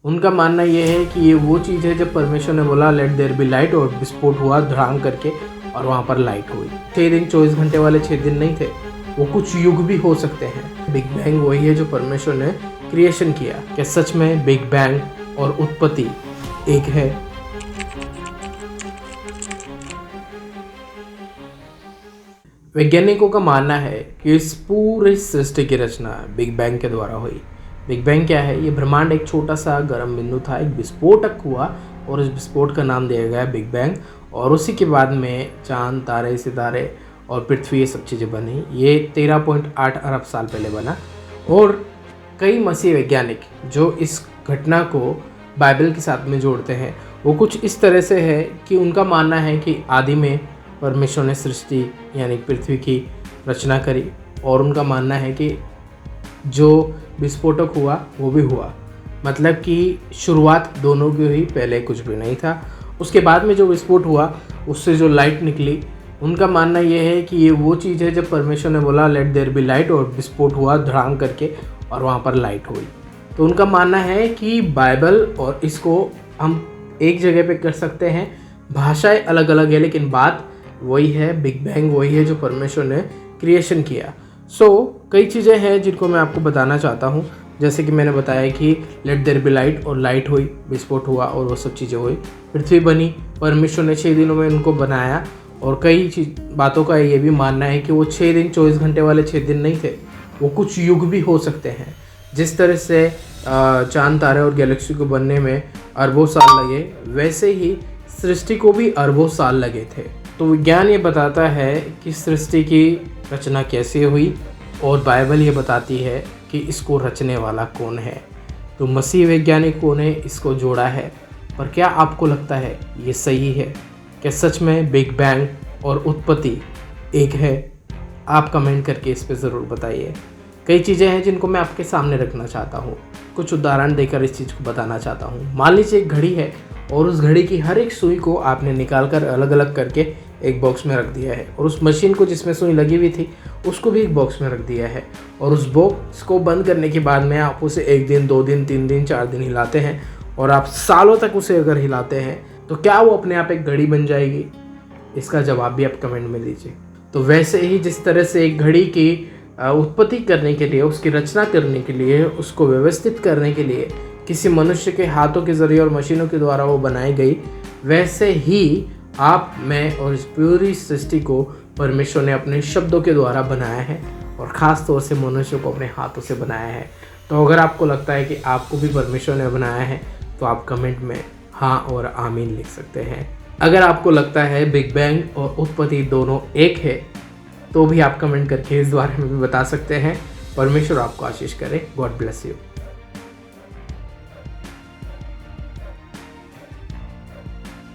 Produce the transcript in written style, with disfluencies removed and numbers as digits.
उनका मानना ये है कि ये वो चीज़ है जब परमेश्वर ने बोला लेट देयर बी लाइट और विस्फोट हुआ धड़ाम करके और वहाँ पर लाइट हुई। 6 दिन 24 घंटे वाले 6 दिन नहीं थे, वो कुछ युग भी हो सकते हैं। बिग बैंग वही है जो परमेश्वर ने क्रिएशन किया। क्या सच में बिग बैंग और उत्पत्ति एक है? वैज्ञानिकों का मानना है कि इस पूरी सृष्टि की रचना बिग बैंग के द्वारा हुई। बिग बैंग क्या है? ये ब्रह्मांड एक छोटा सा गर्म बिंदु था, एक विस्फोटक हुआ और इस विस्फोट का नाम दिया गया बिग बैंग। और उसी के बाद में चांद, तारे, सितारे और पृथ्वी, ये सब चीज़ें बनी। ये 13.8 अरब साल पहले बना। और कई मसीह वैज्ञानिक जो इस घटना को बाइबल के साथ में जोड़ते हैं, वो कुछ इस तरह से है कि उनका मानना है कि आदि में परमेश्वर ने सृष्टि यानी पृथ्वी की रचना करी। और उनका मानना है कि जो विस्फोटक हुआ वो भी हुआ, मतलब कि शुरुआत दोनों की हुई, पहले कुछ भी नहीं था। उसके बाद में जो विस्फोट हुआ उससे जो लाइट निकली, उनका मानना ये है कि ये वो चीज़ है जब परमेश्वर ने बोला लेट देयर बी लाइट और विस्फोट हुआ धड़ाम करके और वहाँ पर लाइट हुई। तो उनका मानना है कि बाइबल और इसको हम एक जगह पे कर सकते हैं, भाषाएं अलग अलग है लेकिन बात वही है। बिग बैंग वही है जो परमेश्वर ने क्रिएशन किया। कई चीज़ें हैं जिनको मैं आपको बताना चाहता हूँ। जैसे कि मैंने बताया कि लेट देयर बी लाइट और लाइट हुई, विस्फोट हुआ और वो सब चीज़ें हुई, पृथ्वी बनी, परमेश्वर ने 6 दिनों में उनको बनाया। और कई बातों का ये भी मानना है कि वो 6 दिन 24 घंटे वाले 6 दिन नहीं थे, वो कुछ युग भी हो सकते हैं। जिस तरह से चांद, तारे और गैलेक्सी को बनने में अरबों साल लगे, वैसे ही सृष्टि को भी अरबों साल लगे थे। तो विज्ञान ये बताता है कि सृष्टि की रचना कैसे हुई और बाइबल ये बताती है कि इसको रचने वाला कौन है। तो मसीह वैज्ञानिकों ने इसको जोड़ा है। पर क्या आपको लगता है ये सही है? क्या सच में बिग बैंग और उत्पत्ति एक है? आप कमेंट करके इस पे ज़रूर बताइए। कई चीज़ें हैं जिनको मैं आपके सामने रखना चाहता हूँ, कुछ उदाहरण देकर इस चीज़ को बताना चाहता हूँ। मान लीजिए एक घड़ी है और उस घड़ी की हर एक सुई को आपने निकाल कर अलग अलग करके एक बॉक्स में रख दिया है, और उस मशीन को जिसमें सुई लगी हुई थी उसको भी एक बॉक्स में रख दिया है। और उस बॉक्स को बंद करने के बाद में आप उसे 1 दिन, 2 दिन, 3 दिन, 4 दिन हिलाते हैं, और आप सालों तक उसे अगर हिलाते हैं तो क्या वो अपने आप एक घड़ी बन जाएगी? इसका जवाब भी आप कमेंट में दीजिए। तो वैसे ही जिस तरह से एक घड़ी की उत्पत्ति करने के लिए, उसकी रचना करने के लिए, उसको व्यवस्थित करने के लिए किसी मनुष्य के हाथों के ज़रिए और मशीनों के द्वारा वो बनाई गई, वैसे ही आप, मैं और इस पूरी सृष्टि को परमेश्वर ने अपने शब्दों के द्वारा बनाया है, और ख़ास तौर से मनुष्य को अपने हाथों से बनाया है। तो अगर आपको लगता है कि आपको भी परमेश्वर ने बनाया है तो आप कमेंट में हाँ और आमीन लिख सकते हैं। अगर आपको लगता है बिग बैंग और उत्पत्ति दोनों एक है तो भी आप कमेंट करके इस बारे में भी बता सकते हैं। परमेश्वर आपको आशीष करे। God bless you.